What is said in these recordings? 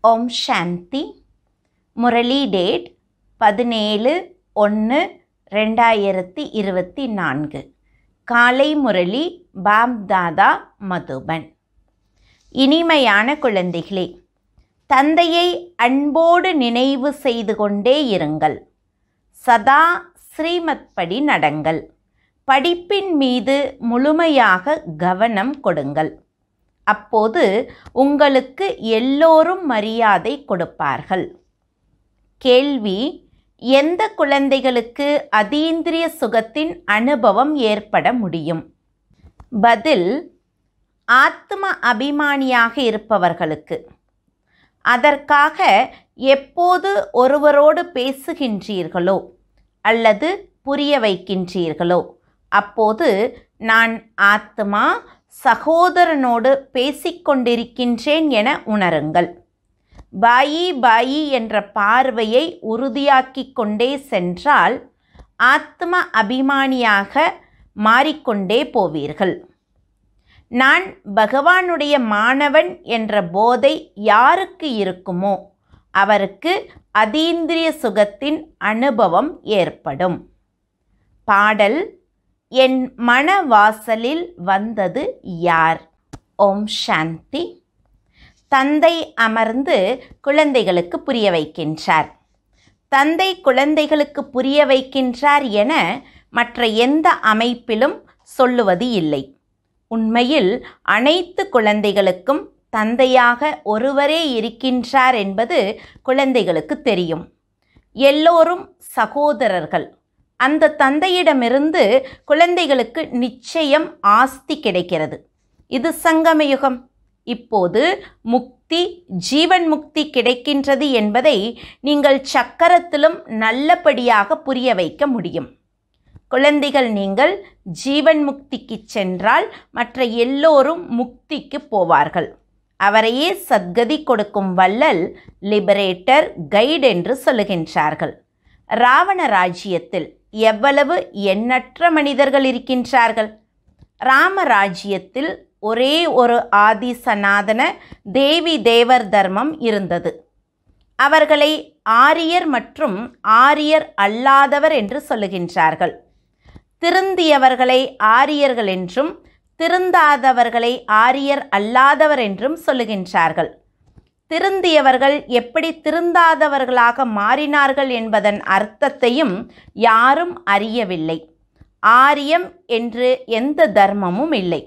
ஓம் சாந்தி. Murali date 17/1/2024. காலை முரளி பாப்தாதா மதுபன். இனிமையான குழந்தைகளே, தந்தையை அன்போடு நினைவு செய்து கொண்டே இருங்கள். சதா ஸ்ரீமத் படி நடங்கள். படிப்பின் மீது முழுமையாக கவனம் கொடுங்கள். அப்போது உங்களுக்கு எல்லோரும் மரியாதை கொடுப்பார்கள். கேள்வி: எந்த குழந்தைகளுக்கு அதீந்திரிய சுகத்தின் அனுபவம் ஏற்பட முடியும்? பதில்: ஆத்ம அபிமானியாக இருப்பவர்களுக்கு. அதற்காக எப்போது ஒருவரோடு பேசுகின்றீர்களோ அல்லது புரிய வைக்கின்றீர்களோ அப்போது நான் ஆத்மா சகோதரனோடு பேசிக்கொண்டிருக்கின்றேன் என உணருங்கள். பாயி பாயி என்ற பார்வையை உறுதியாக்கி கொண்டே சென்றால் ஆத்ம அபிமானியாக மாறிக்கொண்டே போவீர்கள். நான் பகவானுடைய மாணவன் என்ற போதை யாருக்கு இருக்குமோ அவருக்கு அதீந்திரிய சுகத்தின் அனுபவம் ஏற்படும். பாடல்: என் மனவாசலில் வந்தது யார்? ஓம் சாந்தி. தந்தை அமர்ந்து குழந்தைகளுக்கு புரிய வைக்கின்றார். தந்தை குழந்தைகளுக்கு புரிய வைக்கின்றார் என மற்ற எந்த அமைப்பிலும் சொல்லுவது இல்லை. உண்மையில் அனைத்து குழந்தைகளுக்கும் தந்தையாக ஒருவரே இருக்கின்றார் என்பது குழந்தைகளுக்கு தெரியும். எல்லோரும் சகோதரர்கள். அந்த தந்தையிடமிருந்து குழந்தைகளுக்கு நிச்சயம் ஆஸ்தி கிடைக்கிறது. இது சங்கமயுகம். இப்போது முக்தி, ஜீவன் முக்தி கிடைக்கின்றது என்பதை நீங்கள் சக்கரத்திலும் நல்லபடியாக புரிய வைக்க முடியும். குழந்தைகள், நீங்கள் ஜீவன் முக்திக்கு சென்றால் மற்ற எல்லோரும் முக்திக்கு போவார்கள். அவரையே சத்கதி கொடுக்கும் வள்ளல், லிபரேட்டர், கைடு என்று சொல்லுகின்றார்கள். ராவண ராஜ்யத்தில் எவ்வளவு எண்ணற்ற மனிதர்கள் இருக்கின்றார்கள். ராமராஜ்யத்தில் ஒரே ஒரு ஆதி சனாதன தேவி தேவர் தர்மம் இருந்தது. அவர்களை ஆரியர் மற்றும் ஆரியர் அல்லாதவர் என்று சொல்லுகின்றார்கள். திருந்தியவர்களை ஆரியர்கள் என்றும் திருந்தாதவர்களை ஆரியர் அல்லாதவர் என்றும் சொல்லுகின்றார்கள். திருந்தியவர்கள் எப்படி திருந்தாதவர்களாக மாறினார்கள் என்பதன் அர்த்தத்தையும் யாரும் அறியவில்லை. ஆரியம் என்று எந்த தர்மமும் இல்லை.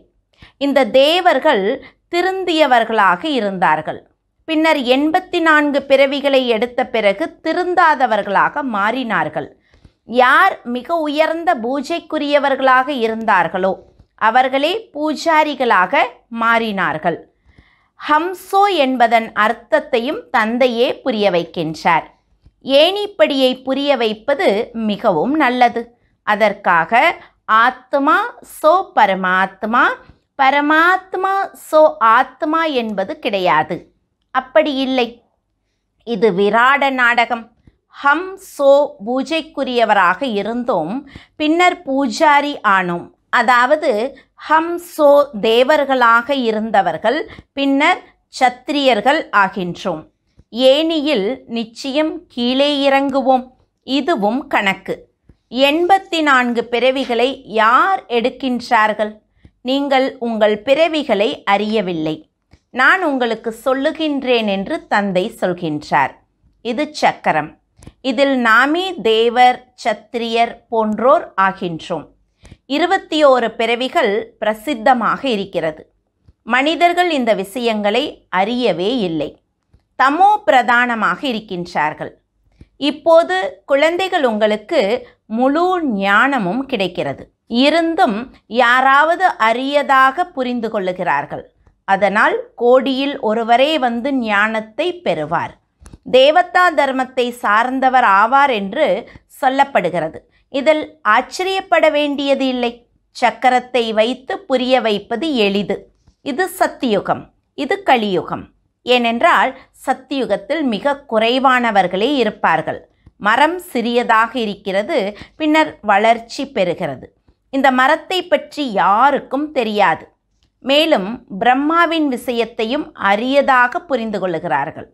இந்த தேவர்கள் திருந்தியவர்களாக இருந்தார்கள். பின்னர் 84 பிறவிகளை எடுத்த பிறகு திருந்தாதவர்களாக மாறினார்கள். யார் மிக உயர்ந்த பூஜைக்குரியவர்களாக இருந்தார்களோ அவர்களே பூஜாரிகளாக மாறினார்கள். ஹம்சோ என்பதன் அர்த்தத்தையும் தந்தையே புரிய வைக்கின்றார். ஏணிப்படியை புரிய வைப்பது மிகவும் நல்லது. அதற்காக ஆத்மா சோ பரமாத்மா, பரமாத்மா சோ ஆத்மா என்பது கிடையாது. அப்படி இல்லை. இது விராட நாடகம். ஹம் சோ பூஜைக்குரியவராக இருந்தோம், பின்னர் பூஜாரி ஆனோம். அதாவது ஹம் சோ தேவர்களாக இருந்தவர்கள் பின்னர் சத்திரியர்கள் ஆகின்றோம். ஏணியில் நிச்சயம் கீழே இறங்குவோம். இதுவும் கணக்கு. 84 பிறவிகளை யார் எடுக்கின்றார்கள்? நீங்கள் உங்கள் பிறவிகளை அறியவில்லை. நான் உங்களுக்கு சொல்லுகின்றேன் என்று தந்தை சொல்கின்றார். இது சக்கரம். இதில் நாமே தேவர், சத்திரியர் போன்றோர் ஆகின்றோம். 21 பிறவிகள் பிரசித்தமாக இருக்கிறது. மனிதர்கள் இந்த விஷயங்களை அறியவே இல்லை. தமோ பிரதானமாக இருக்கின்றார்கள். இப்போது குழந்தைகள், உங்களுக்கு முழு ஞானமும் கிடைக்கிறது. இருந்தும் யாராவது அரியதாக புரிந்து கொள்ளுகிறார்கள். அதனால் கோடியில் ஒருவரே வந்து ஞானத்தை பெறுவார். தேவதா தர்மத்தை சார்ந்தவர் ஆவார் என்று சொல்லப்படுகிறது. இதில் ஆச்சரியப்பட வேண்டியது இல்லை. சக்கரத்தை வைத்து புரிய வைப்பது எளிது. இது சத்தியுகம், இது கலியுகம். ஏனென்றால் சத்தியுகத்தில் மிக குறைவானவர்களே இருப்பார்கள். மரம் சிறியதாக இருக்கிறது, பின்னர் வளர்ச்சி பெறுகிறது. இந்த மரத்தை பற்றி யாருக்கும் தெரியாது. மேலும் பிரம்மாவின் விஷயத்தையும் அரியதாக புரிந்து கொள்ளுகிறார்கள்.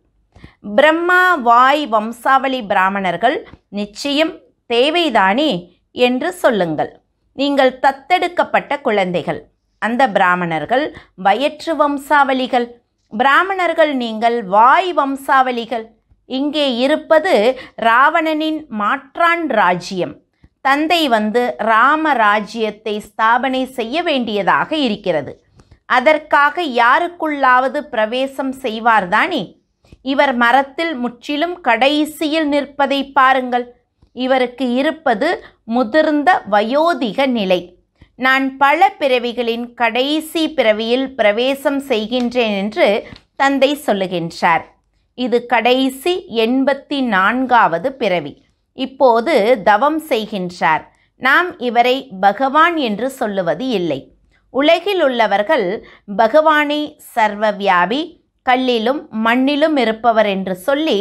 பிரம்மா வாய் வம்சாவளி பிராமணர்கள் நிச்சயம் தேவைதானே என்று சொல்லுங்கள். நீங்கள் தத்தெடுக்கப்பட்ட குழந்தைகள். அந்த பிராமணர்கள் வயிற்று வம்சாவளிகள். பிராமணர்கள் நீங்கள் வாய் வம்சாவளிகள். இங்கே இருப்பது ராவணனின் மாற்றான் ராஜ்யம். தந்தை வந்து ராம ராஜ்யத்தை ஸ்தாபனை செய்ய வேண்டியதாக இருக்கிறது. அதற்காக யாருக்குள்ளாவது பிரவேசம் செய்வார்தானே? இவர் மரத்தில் முற்றிலும் கடைசியில் நிற்பதை பாருங்கள். இவருக்கு இருப்பது முதிர்ந்த வயோதிக நிலை. நான் பல பிறவிகளின் கடைசி பிறவியில் பிரவேசம் செய்கின்றேன் என்று தந்தை சொல்லுகின்றார். இது கடைசி 84வது பிறவி. இப்போது தவம் செய்கின்றார். நாம் இவரை பகவான் என்று சொல்லுவது இல்லை. உலகில் உள்ளவர்கள் பகவானை சர்வவியாபி, கல்லிலும் மண்ணிலும் இருப்பவர் என்று சொல்லி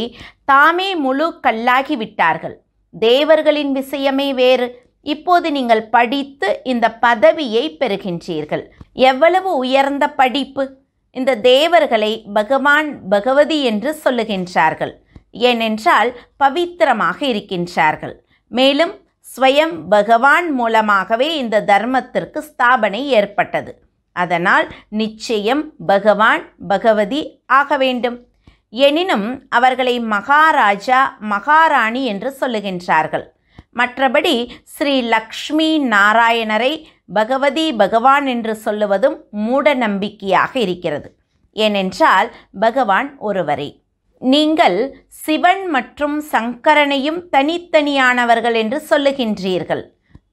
தாமே முழு கல்லாகிவிட்டார்கள். தேவர்களின் விஷயமே வேறு. இப்போது நீங்கள் படித்து இந்த பதவியை பெறுகின்றீர்கள். எவ்வளவு உயர்ந்த படிப்பு! இந்த தேவர்களை பகவான் பகவதி என்று சொல்லுகின்றார்கள். ஏனென்றால் பவித்திரமாக இருக்கின்றார்கள். மேலும் ஸ்வயம் பகவான் மூலமாகவே இந்த தர்மத்திற்கு ஸ்தாபனை ஏற்பட்டது. அதனால் நிச்சயம் பகவான் பகவதி ஆக வேண்டும். எனினும் அவர்களை மகாராஜா மகாராணி என்று சொல்லுகின்றார்கள். மற்றபடி ஸ்ரீ லக்ஷ்மி நாராயணரை பகவதி பகவான் என்று சொல்லுவதும் மூட நம்பிக்கையாக இருக்கிறது. ஏனென்றால் பகவான் ஒருவரே. நீங்கள் சிவன் மற்றும் சங்கரனையும் தனித்தனியானவர்கள் என்று சொல்லுகின்றீர்கள்.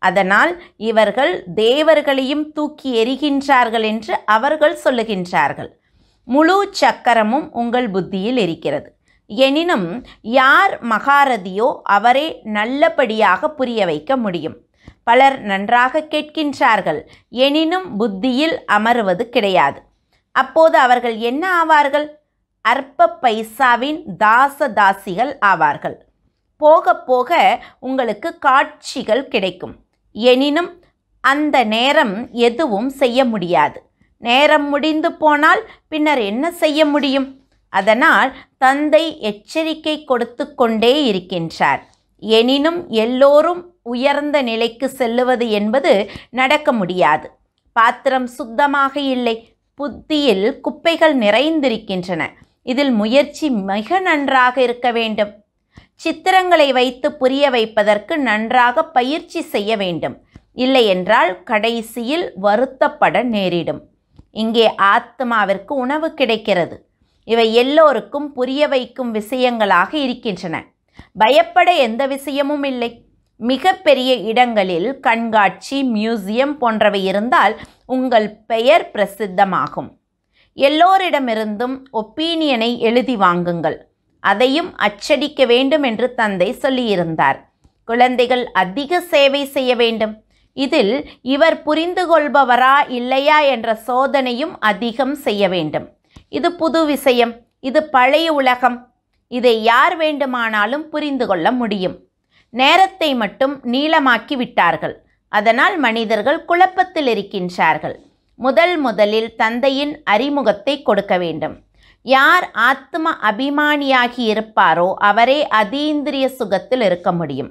அதனால் இவர்கள் தேவர்களையும் தூக்கி எறிகின்றார்கள் என்று அவர்கள் சொல்லுகின்றார்கள். முழு சக்கரமும் உங்கள் புத்தியில் இருக்கிறது. எனினும் யார் மகாரதியோ அவரே நல்லபடியாக புரிய வைக்க முடியும். பலர் நன்றாக கேட்கின்றார்கள், எனினும் புத்தியில் அமருவது கிடையாது. அப்போது அவர்கள் என்ன ஆவார்கள்? அற்ப பைசாவின் தாசதாசிகள் ஆவார்கள். போக போக உங்களுக்கு காட்சிகள் கிடைக்கும். எனினும் அந்த நேரம் எதுவும் செய்ய முடியாது. நேரம் முடிந்து போனால் பின்னர் என்ன செய்ய முடியும்? அதனால் தந்தை எச்சரிக்கை கொடுத்து கொண்டே இருக்கின்றார். எனினும் எல்லோரும் உயர்ந்த நிலைக்கு செல்லுவது என்பது நடக்க முடியாது. பாத்திரம் சுத்தமாக இல்லை. புத்தியில் குப்பைகள் நிறைந்திருக்கின்றன. இதில் முயற்சி மிக நன்றாக இருக்க வேண்டும். சித்திரங்களை வைத்து புரிய வைப்பதற்கு நன்றாக பயிற்சி செய்ய வேண்டும். இல்லையென்றால் கடைசியில் வருத்தப்பட நேரிடும். இங்கே ஆத்மாவிற்கு உணவு கிடைக்கிறது. இவை எல்லோருக்கும் புரிய வைக்கும் விஷயங்களாக இருக்கின்றன. பயப்பட எந்த விஷயமும் இல்லை. மிக பெரிய இடங்களில் கண்காட்சி, மியூசியம் போன்றவை இருந்தால் உங்கள் பெயர் பிரசித்தமாகும். எல்லோரிடமிருந்தும் ஒப்பீனியனை எழுதி வாங்குங்கள். அதையும் அச்சடிக்க வேண்டும் என்று தந்தை சொல்லியிருந்தார். குழந்தைகள் அதிக சேவை செய்ய வேண்டும். இதில் இவர் புரிந்து கொள்பவரா இல்லையா என்ற சோதனையும் அதிகம் செய்ய வேண்டும். இது புது விஷயம். இது பழைய உலகம். இதை யார் வேண்டுமானாலும் புரிந்து கொள்ள முடியும். நேரத்தை மட்டும் நீளமாக்கி விட்டார்கள். அதனால் மனிதர்கள் குழப்பத்தில் இருக்கின்றார்கள். முதலில் தந்தையின் அறிமுகத்தை கொடுக்க வேண்டும். யார் ஆத்ம அபிமானியாகி இருப்பாரோ அவரே அதீந்திரிய சுகத்தில் இருக்க முடியும்.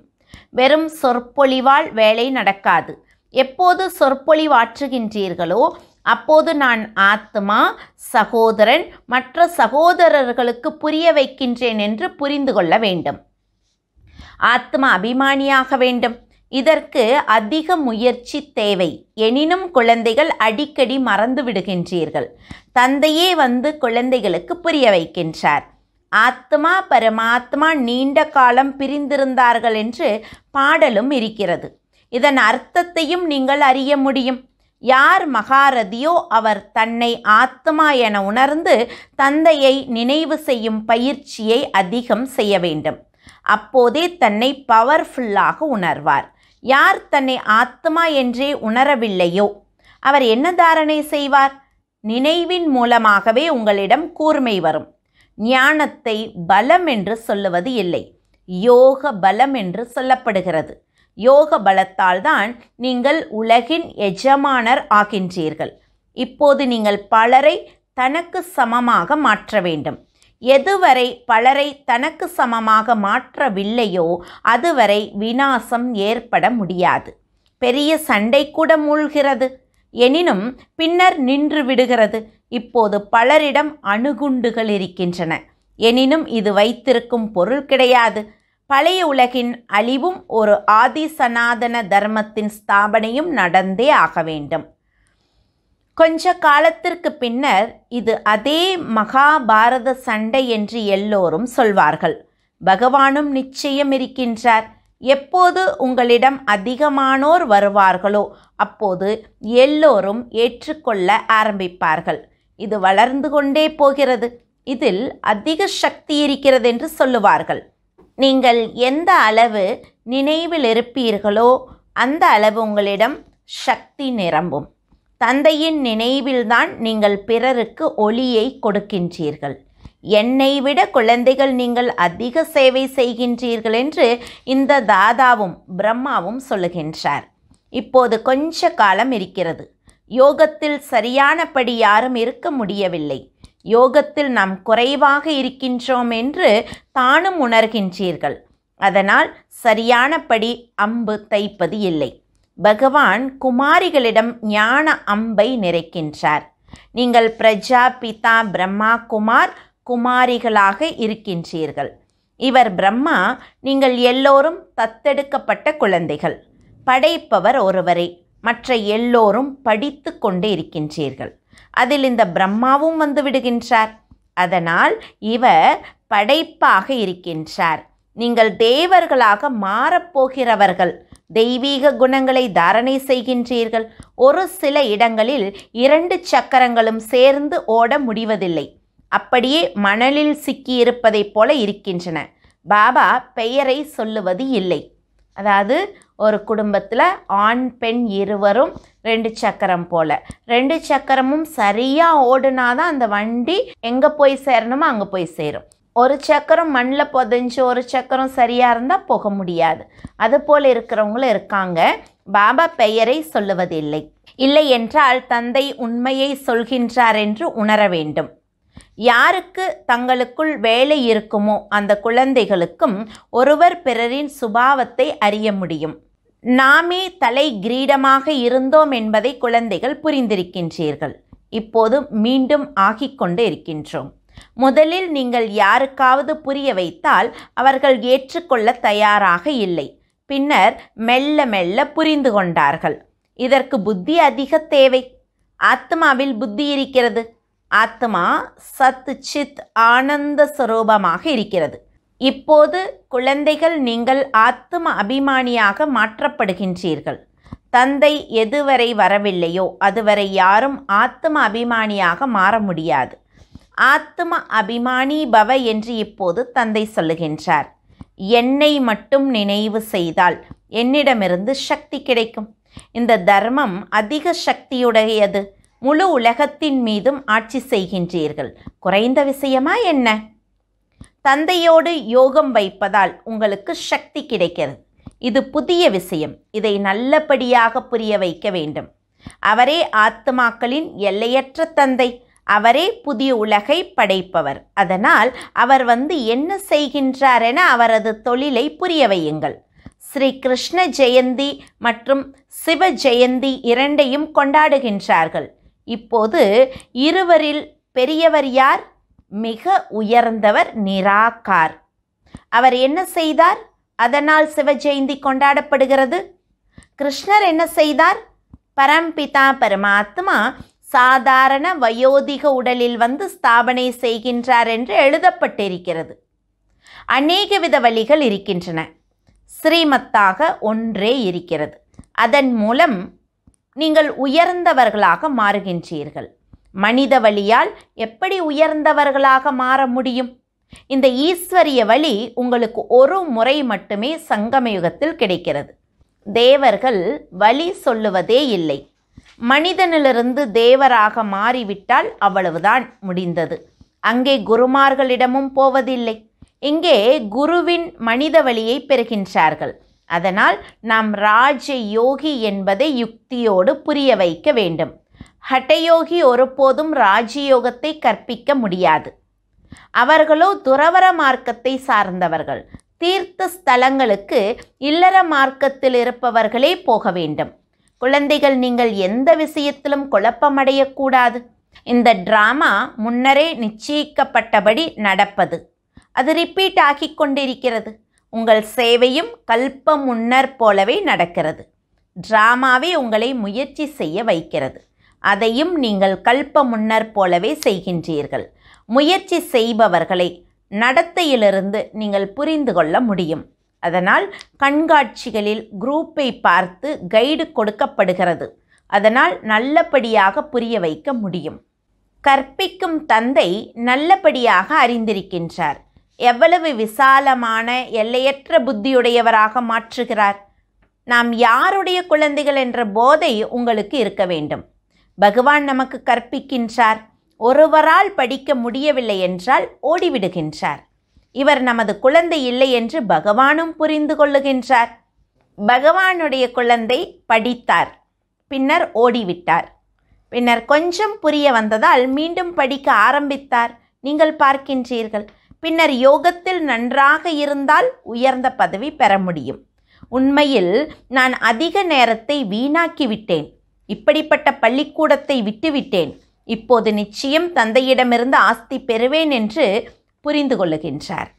வெறும் சொற்பொழிவால் வேலை நடக்காது. எப்போது சொற்பொழிவாற்றுகின்றீர்களோ அப்போது நான் ஆத்மா, சகோதரன், மற்ற சகோதரர்களுக்கு புரிய வைக்கின்றேன் என்று புரிந்து கொள்ள வேண்டும். ஆத்ம அபிமானியாக வேண்டும். இதற்கு அதிக முயற்சி தேவை. எனினும் குழந்தைகள் அடிக்கடி மறந்து விடுகின்றீர்கள். தந்தையே வந்து குழந்தைகளுக்கு புரிய வைக்கின்றார். ஆத்மா பரமாத்மா நீண்ட காலம் பிரிந்திருந்தார்கள் என்று பாடலும் இருக்கிறது. இதன் அர்த்தத்தையும் நீங்கள் அறிய முடியும். யார் மகாரதியோ அவர் தன்னை ஆத்மா என உணர்ந்து தந்தையை நினைவு செய்யும் பயிற்சியை அதிகம் செய்ய வேண்டும். அப்போதே தன்னை பவர்ஃபுல்லாக உணர்வார். யார் தன்னை ஆத்மா என்றே உணரவில்லையோ அவர் என்ன தாரணை செய்வார்? நினைவின் மூலமாகவே உங்களிடம் கூர்மை வரும். ஞானத்தை பலம் என்று சொல்லுவது இல்லை, யோக பலம் என்று சொல்லப்படுகிறது. யோக பலத்தால் தான் நீங்கள் உலகின் எஜமானர் ஆகின்றீர்கள். இப்போது நீங்கள் பலரை தனக்கு சமமாக மாற்ற வேண்டும். எதுவரை பலரை தனக்கு சமமாக மாற்றவில்லையோ அதுவரை விநாசம் ஏற்பட முடியாது. பெரிய சண்டை கூட மூழ்கிறது, எனினும் பின்னர் நின்று விடுகிறது. இப்போது பலரிடம் அணுகுண்டுகள் இருக்கின்றன, எனினும் இது வைத்திருக்கும் பொருள் கிடையாது. பழைய உலகின் அழிவும் ஒரு ஆதி சனாதன தர்மத்தின் ஸ்தாபனையும் நடந்தே ஆக வேண்டும். கொஞ்ச காலத்திற்கு பின்னர் இது அதே மகாபாரத சண்டை என்று எல்லோரும் சொல்வார்கள். பகவானும் நிச்சயம் இருக்கின்றார். எப்போது உங்களிடம் அதிகமானோர் வருவார்களோ அப்போது எல்லோரும் ஏற்றுக்கொள்ள ஆரம்பிப்பார்கள். இது வளர்ந்து கொண்டே போகிறது. இதில் அதிக சக்தி இருக்கிறது என்று சொல்லுவார்கள். நீங்கள் எந்த அளவு நினைவில் இருப்பீர்களோ அந்த அளவு உங்களிடம் சக்தி நிரம்பும். தந்தையின் நினைவில்தான் நீங்கள் பிறருக்கு ஒளியை கொடுக்கின்றீர்கள். என்னை விட குழந்தைகள் நீங்கள் அதிக சேவை செய்கின்றீர்கள் என்று இந்த தாதாவும் பிரம்மாவும் சொல்லுகின்றார். இப்போது கொஞ்ச காலம் இருக்கிறது. யோகத்தில் சரியானபடி யாரும் இருக்க முடியவில்லை. யோகத்தில் நாம் குறைவாக இருக்கின்றோம் என்று தானும் உணர்கின்றீர்கள். அதனால் சரியானபடி அம்பு தைப்பது இல்லை. பகவான் குமாரிகளிடம் ஞான அம்பை நிறைக்கின்றார். நீங்கள் பிரஜா பிதா பிரம்மா குமாரிகளாக இருக்கின்றீர்கள். இவர் பிரம்மா, நீங்கள் எல்லோரும் தத்தெடுக்கப்பட்ட குழந்தைகள். படைப்பவர் ஒருவரே, மற்ற எல்லோரும் படித்து கொண்டே இருக்கின்றீர்கள். அதில் இந்த பிரம்மாவும் வந்து விடுகின்றார். அதனால் இவர் படைப்பாக இருக்கின்றார். நீங்கள் தேவர்களாக மாறப்போகிறவர்கள். தெய்வீக குணங்களை தாரணை செய்கின்றீர்கள். ஒரு சில இடங்களில் 2 சக்கரங்களும் சேர்ந்து ஓட முடிவதில்லை. அப்படியே மணலில் சிக்கியிருப்பதைப் போல இருக்கின்றன. பாபா பெயரை சொல்லுவது இல்லை. அதாவது ஒரு குடும்பத்தில் ஆண் பெண் இருவரும் 2 சக்கரம் போல, 2 சக்கரமும் சரியாக ஓடுனாதான் அந்த வண்டி எங்கே போய் சேரணுமோ அங்கே போய் சேரும். ஒரு சக்கரம் மண்ணில் புதைஞ்சு ஒரு சக்கரம் சரியாக இருந்தால் போக முடியாது. அதுபோல் இருக்கிறவங்களும் இருக்காங்க. பாபா பெயரை சொல்லுவதில்லை. இல்லை என்றால் தந்தை உண்மையை சொல்கின்றார் என்று உணர வேண்டும். யாருக்கு தங்களுக்குள் வேலை இருக்குமோ அந்த குழந்தைகளுக்கும் ஒருவர் பிறரின் சுபாவத்தை அறிய முடியும். நாமே தலை கிரீடமாக இருந்தோம் என்பதை குழந்தைகள் புரிந்திருக்கின்றீர்கள். இப்போது மீண்டும் ஆகிக்கொண்டு இருக்கின்றோம். முதலில் நீங்கள் யாருக்காவது புரிய வைத்தால் அவர்கள் ஏற்றுக்கொள்ள தயாராக இல்லை. பின்னர் மெல்ல மெல்ல புரிந்து கொண்டார்கள். இதற்கு புத்தி அதிக தேவை. ஆத்மாவில் புத்தி இருக்கிறது. ஆத்மா சத் சித் ஆனந்த ஸ்வரூபமாக இருக்கிறது. இப்போது குழந்தைகள், நீங்கள் ஆத்ம அபிமானியாக மாற்றப்படுகின்றீர்கள். தந்தை எதுவரை வரவில்லையோ அதுவரை யாரும் ஆத்ம அபிமானியாக மாற முடியாது. ஆத்ம அபிமானி பவ என்று இப்போது தந்தை சொல்லுகின்றார். என்னை மட்டும் நினைவு செய்தால் என்னிடமிருந்து சக்தி கிடைக்கும். இந்த தர்மம் அதிக சக்தியுடையது. முழு உலகத்தின் மீதும் ஆட்சி செய்கின்றீர்கள். குறைந்த விஷயமா என்ன? தந்தையோடு யோகம் வைப்பதால் உங்களுக்கு சக்தி கிடைக்கிறது. இது புதிய விஷயம். இதை நல்லபடியாக புரிய வைக்க வேண்டும். அவரே ஆத்மாக்களின் எல்லையற்ற தந்தை. அவரே புதிய உலகை படைப்பவர். அதனால் அவர் வந்து என்ன செய்கின்றார் என அவரது தொழிலை புரிய வையுங்கள். ஸ்ரீ கிருஷ்ண ஜெயந்தி மற்றும் சிவ ஜெயந்தி இரண்டையும் கொண்டாடுகின்றார்கள். இப்போது இருவரில் பெரியவர் யார்? மிக உயர்ந்தவர் நிராகார். அவர் என்ன செய்தார்? அதனால் சிவ ஜெயந்தி கொண்டாடப்படுகிறது. கிருஷ்ணர் என்ன செய்தார்? பரம்பிதா பரமாத்மா சாதாரண வயோதிக உடலில் வந்து ஸ்தாபனை செய்கின்றார் என்று எழுதப்பட்டிருக்கிறது. அநேக வித வழிகள் இருக்கின்றன. ஸ்ரீமத்தாக ஒன்றே இருக்கிறது. அதன் மூலம் நீங்கள் உயர்ந்தவர்களாக மாறுகின்றீர்கள். மனித வழியால் எப்படி உயர்ந்தவர்களாக மாற முடியும்? இந்த ஈஸ்வரிய வழி உங்களுக்கு ஒரு முறை மட்டுமே சங்கமயுகத்தில் கிடைக்கிறது. தேவர்கள் வழி சொல்லுவதே இல்லை. மனிதனிலிருந்து தேவராக மாறிவிட்டால் அவ்வளவுதான், முடிந்தது. அங்கே குருமார்களிடமும் போவதில்லை. இங்கே குருவின் மனித வழியை பெறுகின்றார்கள். அதனால் நாம் ராஜ யோகி என்பதை யுக்தியோடு புரிய வைக்க வேண்டும். ஹட்டயோகி ஒருபோதும் ராஜயோகத்தை கற்பிக்க முடியாது. அவர்களோ துறவற மார்க்கத்தை சார்ந்தவர்கள். தீர்த்த ஸ்தலங்களுக்கு இல்லற மார்க்கத்தில் இருப்பவர்களே போக வேண்டும். குழந்தைகள், நீங்கள் எந்த விஷயத்திலும் குழப்பமடையக்கூடாது. இந்த டிராமா முன்னரே நிச்சயிக்கப்பட்டபடி நடப்பது. அது ரிப்பீட் ஆகிக் கொண்டிருக்கிறது. உங்கள் சேவையும் கல்ப முன்னர் போலவே நடக்கிறது. டிராமாவே உங்களை முயற்சி செய்ய வைக்கிறது. அதையும் நீங்கள் கல்ப முன்னர் போலவே செய்கின்றீர்கள். முயற்சி செய்பவர்களை நடத்தையிலிருந்து நீங்கள் புரிந்து கொள்ள முடியும். அதனால் கண்காட்சிகளில் குரூப்பை பார்த்து கைடு கொடுக்கப்படுகிறது. அதனால் நல்லபடியாக புரிய வைக்க முடியும். கற்பிக்கும் தந்தை நல்லபடியாக அறிந்திருக்கின்றார். எவ்வளவு விசாலமான எல்லையற்ற புத்தியுடையவராக மாற்றுகிறார். நாம் யாருடைய குழந்தைகள் என்ற போதை உங்களுக்கு இருக்க வேண்டும். பகவான் நமக்கு கற்பிக்கின்றார். ஒருவரால் படிக்க முடியவில்லை என்றால் ஓடிவிடுகின்றார். இவர் நமது குழந்தை இல்லை என்று பகவானும் புரிந்து கொள்ளுகின்றார். பகவானுடைய குழந்தை படித்தார், பின்னர் ஓடிவிட்டார். பின்னர் கொஞ்சம் புரிய வந்ததால் மீண்டும் படிக்க ஆரம்பித்தார். நீங்கள் பார்க்கின்றீர்கள். பின்னர் யோகத்தில் நன்றாக இருந்தால் உயர்ந்த பதவி பெற முடியும். உண்மையில் நான் அதிக நேரத்தை வீணாக்கிவிட்டேன். இப்படிப்பட்ட பள்ளிக்கூடத்தை விட்டுவிட்டேன். இப்போது நிச்சயம் தந்தையிடமிருந்து ஆஸ்தி பெறுவேன் என்று புரிந்து கொள்ளுகின்றார்.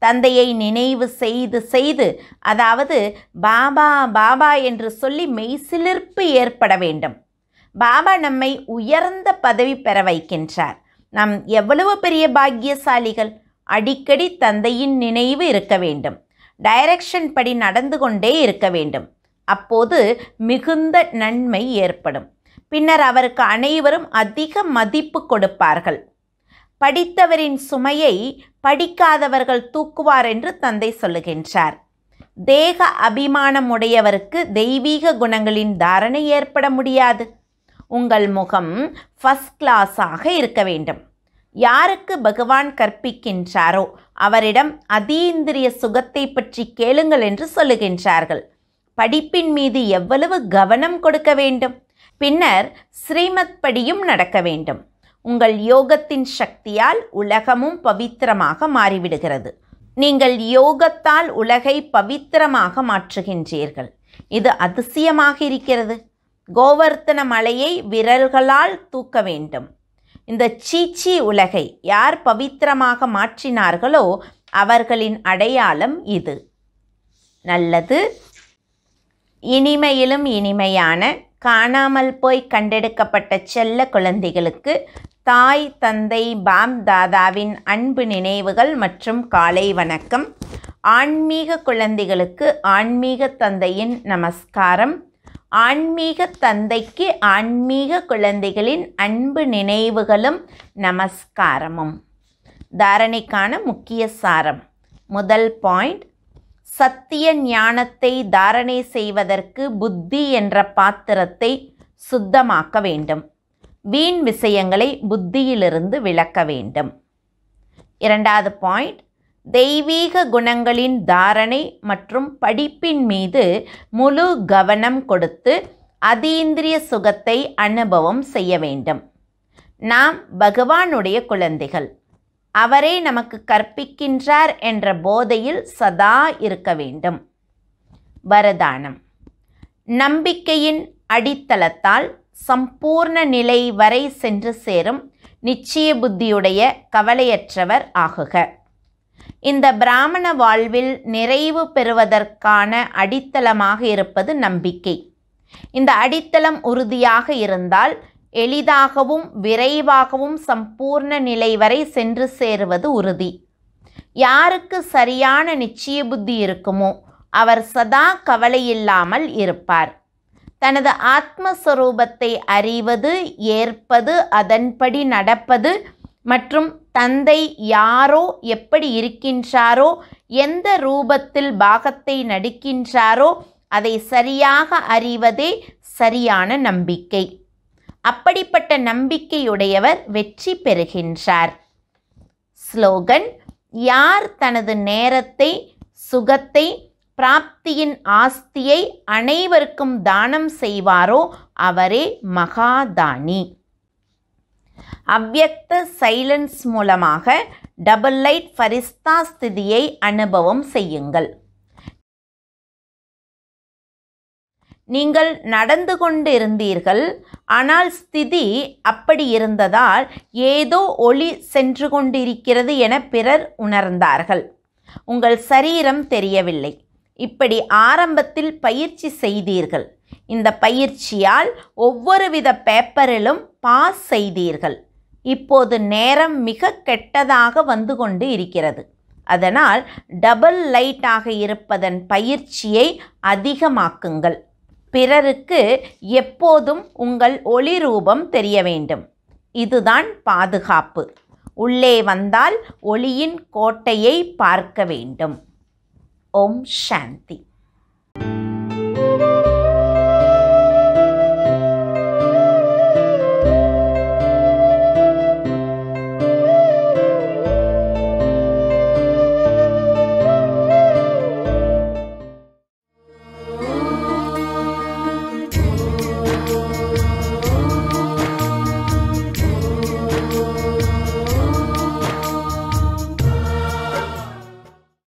தந்தையை நினைவு செய்து செய்து, அதாவது பாபா பாபா என்று சொல்லி மெய்சிலிர்ப்பு ஏற்பட வேண்டும். பாபா நம்மை உயர்ந்த பதவி பெற வைக்கின்றார். நாம் எவ்வளவு பெரிய பாக்கியசாலிகள். அடிக்கடி தந்தையின் நினைவு இருக்க வேண்டும். டைரக்ஷன் படி நடந்து கொண்டே இருக்க வேண்டும். அப்போது மிகுந்த நன்மை ஏற்படும். பின்னர் அவருக்கு அனைவரும் அதிக மதிப்பு கொடுப்பார்கள். படித்தவரின் சுமையை படிக்காதவர்கள் தூக்குவார் என்று தந்தை சொல்லுகின்றார். தேக அபிமானம் உடையவருக்கு தெய்வீக குணங்களின் தாரணை ஏற்பட முடியாது. உங்கள் முகம் ஃபர்ஸ்ட் கிளாஸாக இருக்க வேண்டும். யாருக்கு பகவான் கற்பிக்கின்றாரோ அவரிடம் அதீந்திரிய சுகத்தை பற்றி கேளுங்கள் என்று சொல்லுகின்றார்கள். படிப்பின் மீது எவ்வளவு கவனம் கொடுக்க வேண்டும். பின்னர் ஸ்ரீமத் படியும் நடக்க வேண்டும். உங்கள் யோகத்தின் சக்தியால் உலகமும் பவித்திரமாக மாறிவிடுகிறது. நீங்கள் யோகத்தால் உலகை பவித்திரமாக மாற்றுகின்றீர்கள். இது அதிசயமாக இருக்கிறது. கோவர்த்தன மலையை விரல்களால் தூக்க வேண்டும். இந்த சீச்சி உலகை யார் பவித்திரமாக மாற்றினார்களோ அவர்களின் அடையாளம் இது. நல்லது. இனிமையிலும் இனிமையான காணாமல் போய் கண்டெடுக்கப்பட்ட செல்ல குழந்தைகளுக்கு தாய் தந்தை பாப் தாதாவின் அன்பு நினைவுகள் மற்றும் காலை வணக்கம். ஆன்மீக குழந்தைகளுக்கு ஆன்மீக தந்தையின் நமஸ்காரம். ஆன்மீக தந்தைக்கு ஆன்மீக குழந்தைகளின் அன்பு நினைவுகளும் நமஸ்காரமும். தாரணைக்கான முக்கிய சாரம். முதல் பாயிண்ட், சத்திய ஞானத்தை தாரணை செய்வதற்கு புத்தி என்ற பாத்திரத்தை சுத்தமாக்க வேண்டும். வீண் விஷயங்களை புத்தியிலிருந்து விலக்க வேண்டும். இரண்டாவது பாயிண்ட், தெய்வீக குணங்களின் தாரணை மற்றும் படிப்பின் மீது முழு கவனம் கொடுத்து அதீந்திரிய சுகத்தை அனுபவம் செய்ய வேண்டும். நாம் பகவானுடைய குழந்தைகள். அவரே நமக்கு கற்பிக்கின்றார் என்ற போதையில் சதா இருக்க வேண்டும். வரதானம். நம்பிக்கையின் அடித்தளத்தால் சம்பூர்ண நிலை வரை சென்று சேரும் நிச்சய புத்தியுடைய கவலையற்றவர் ஆகுக. இந்த பிராமண வாழ்வில் நிறைவு பெறுவதற்கான அடித்தளமாக இருப்பது நம்பிக்கை. இந்த அடித்தளம் உறுதியாக இருந்தால் எளிதாகவும் விரைவாகவும் சம்பூர்ண நிலை வரை சென்று சேருவது உறுதி. யாருக்கு சரியான நிச்சய புத்தி இருக்குமோ அவர் சதா கவலையில்லாமல் இருப்பார். தனது ஆத்மஸ்வரூபத்தை அறிவது, ஏற்பது, அதன்படி நடப்பது மற்றும் தந்தை யாரோ, எப்படி இருக்கின்றாரோ, எந்த ரூபத்தில் பாகத்தை நடிக்கின்றாரோ அதை சரியாக அறிவதே சரியான நம்பிக்கை. அப்படிப்பட்ட நம்பிக்கையுடையவர் வெற்றி பெறுகின்றார். ஸ்லோகன்: யார் தனது நேரத்தை, சுகத்தை, பிராப்தியின் ஆஸ்தியை அனைவருக்கும் தானம் செய்வாரோ அவரே மகாதானி. அவ்யக்த சைலன்ஸ் மூலமாக டபுள் லைட் ஃபரிஸ்தா ஸ்திதியை அனுபவம் செய்யுங்கள். நீங்கள் நடந்து கொண்டு இருந்தீர்கள், ஆனால் ஸ்திதி அப்படி இருந்ததால் ஏதோ ஒளி சென்று கொண்டிருக்கிறது என பிறர் உணர்ந்தார்கள். உங்கள் சரீரம் தெரியவில்லை. இப்படி ஆரம்பத்தில் பயிற்சி செய்தீர்கள். இந்த பயிற்சியால் ஒவ்வொரு வித பேப்பரிலும் பாஸ் செய்தீர்கள். இப்போது நேரம் மிக கெட்டதாக வந்து கொண்டு இருக்கிறது. அதனால் டபுள் லைட்டாக இருப்பதன் பயிற்சியை அதிகமாக்குங்கள். பிறருக்கு எப்போதும் உங்கள் ஒளி ரூபம் தெரிய வேண்டும். இதுதான் பாதுகாப்பு. உள்ளே வந்தால் ஒளியின் கோட்டையை பார்க்க வேண்டும். ஓம் சாந்தி.